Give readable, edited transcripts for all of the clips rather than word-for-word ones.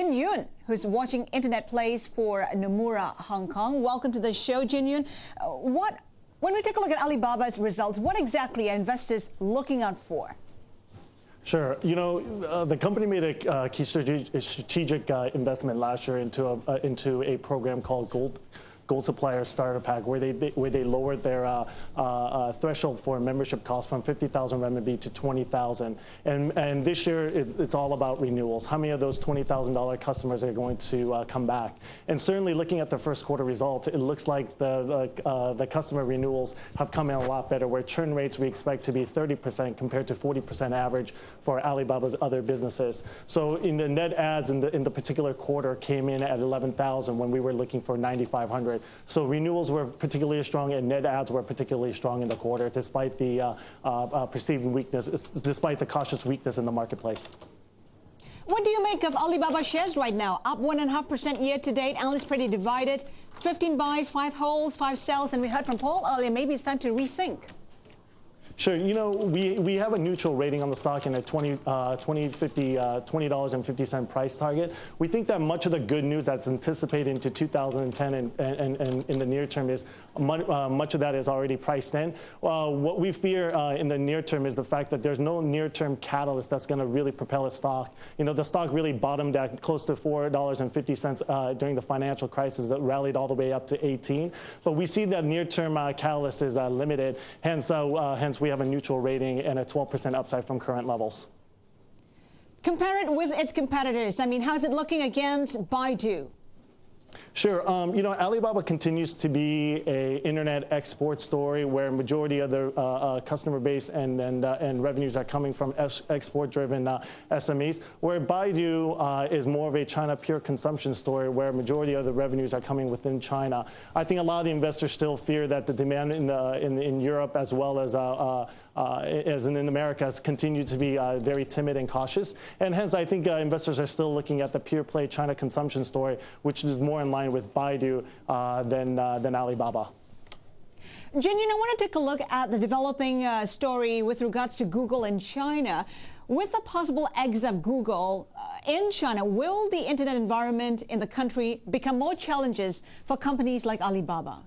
Yoon, who's watching internet plays for Nomura Hong Kong. Welcome to the show, Yoon. When we take a look at Alibaba's results, what exactly are investors looking out for? Sure. You know, the company made a key strategic investment last year into a program called Gold Supplier Starter Pack, where they lowered their threshold for membership cost from 50,000 renminbi to 20,000. And this year it's all about renewals. How many of those $20,000 customers are going to come back? And certainly, looking at the first quarter results, it looks like the customer renewals have come in a lot better. Where churn rates we expect to be 30% compared to 40% average for Alibaba's other businesses. So in the net adds in the particular quarter came in at 11,000 when we were looking for 9,500. So renewals were particularly strong and net adds were particularly strong in the quarter, despite the perceived weakness, despite the cautious weakness in the marketplace. What do you make of Alibaba shares right now? Up 1.5% year to date. Analysts pretty divided. 15 buys, 5 holds, 5 sells, and we heard from Paul earlier. Maybe it's time to rethink. Sure. You know, we have a neutral rating on the stock and a $20.50 price target. We think that much of the good news that's anticipated into 2010 and in the near term is much of that is already priced in. What we fear in the near term is the fact that there's no near-term catalyst that's going to really propel a stock. You know, the stock really bottomed at close to $4.50 during the financial crisis. That rallied all the way up to 18. But we see that near-term catalyst is limited. Hence we have a neutral rating and a 12% upside from current levels. Compare it with its competitors. I mean, how's it looking against Baidu? Sure. You know, Alibaba continues to be an internet export story where majority of the customer base and revenues are coming from export-driven SMEs, where Baidu is more of a China pure consumption story where majority of the revenues are coming within China. I think a lot of the investors still fear that the demand in Europe as well as in America has continued to be very timid and cautious. And hence, I think investors are still looking at the pure play China consumption story, which is more in line with Baidu than Alibaba. Yoon, I want to take a look at the developing story with regards to Google in China. With the possible exit of Google in China, will the internet environment in the country become more challenges for companies like Alibaba?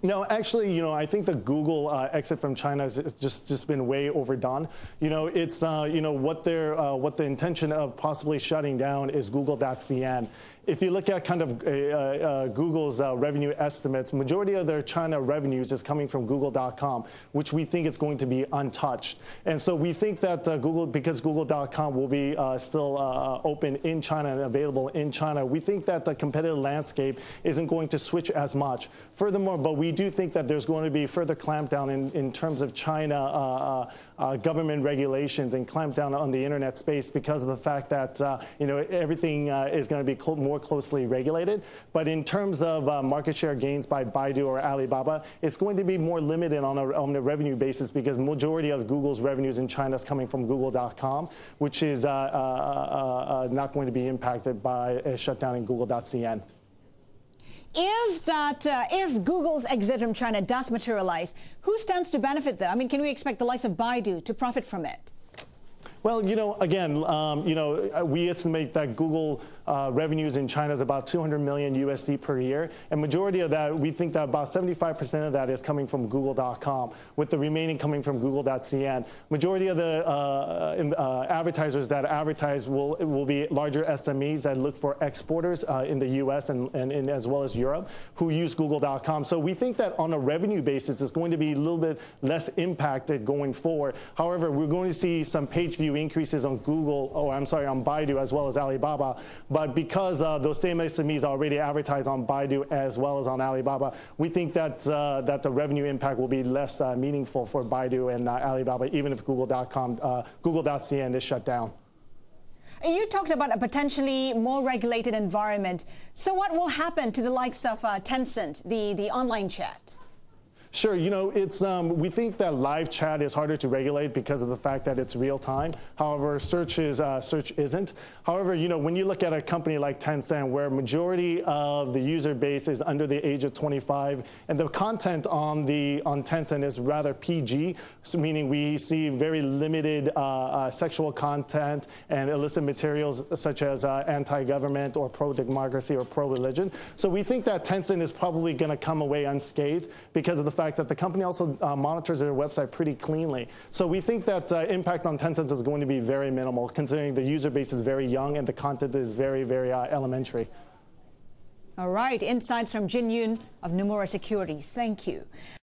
No, actually, you know, I think the Google exit from China has just been way overdone. You know, it's you know what the intention of possibly shutting down is Google.cn. If you look at kind of Google's revenue estimates, majority of their China revenues is coming from Google.com, which we think is going to be untouched. And so we think that because Google.com will be still open in China and available in China, we think that the competitive landscape isn't going to switch as much. Furthermore, but we do think that there's going to be further clampdown in terms of China government regulations and clampdown on the internet space because of the fact that you know everything is going to be more closely regulated. But in terms of market share gains by Baidu or Alibaba, it's going to be more limited on a revenue basis because majority of Google's revenues in China is coming from Google.com, which is not going to be impacted by a shutdown in Google.cn. If Google's exit from China does materialize, who stands to benefit there? I mean, can we expect the likes of Baidu to profit from it? Well, you know, again, you know, we estimate that Google revenues in China is about $200 million USD per year, and majority of that, we think that about 75% of that is coming from Google.com, with the remaining coming from Google.cn. Majority of the advertisers that advertise will be larger SMEs that look for exporters in the U.S. and as well as Europe who use Google.com. So we think that on a revenue basis, it's going to be a little bit less impacted going forward. However, we're going to see some page view increases on on Baidu as well as Alibaba. But because those same SMEs already advertise on Baidu as well as on Alibaba, we think that the revenue impact will be less meaningful for Baidu and Alibaba, even if Google.cn is shut down. You talked about a potentially more regulated environment. So what will happen to the likes of Tencent, the online chat? Sure. You know, it's we think that live chat is harder to regulate because of the fact that it's real time. However, search isn't. However, you know, when you look at a company like Tencent, where majority of the user base is under the age of 25, and the content on Tencent is rather PG, so meaning we see very limited sexual content and illicit materials such as anti-government or pro-democracy or pro-religion. So we think that Tencent is probably going to come away unscathed because of the fact that the company also monitors their website pretty cleanly. So we think that impact on Tencent is going to be very minimal, considering the user base is very young and the content is very, very elementary. All right, insights from Yoon of Nomura Securities. Thank you.